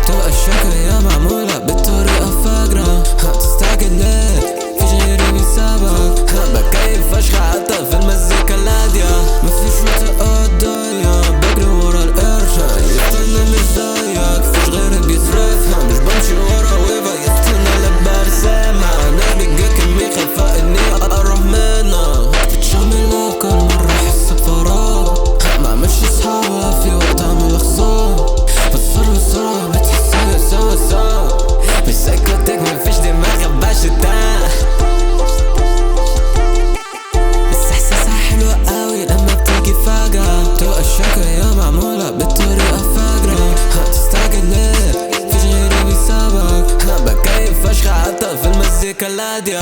تبقى الشكاية معمولة بالطريقة فجرة، هتستعجل ليه؟ فيش غيري بيسابك، بكيف فشخ حتى في المزيكا الهادية. مفيش وقت قضايا بجري ورا القرش، يستنى مش زيك فيش غيري بيصرفها. مش بمشي ورا ويبا يستنى اللي برسمها، انا بيجي كمية خايفة اني اقرب منها. تتشامل كل مرة احس بفراغ، معملش صحابها في وقت اعمل خصام. بصر بسرعة بتحسها سوا سوا، مش سايكوتك مفيش دماغ باشتها. بس احساسها حلو قوي لما بتيجي فجأة، تبقى الشكاية معمولة بالطريقة فجرة، هتستعجل ليه؟ فيش غيري بيسابك، بكيف فشخ حتى في المزيكا الهادية.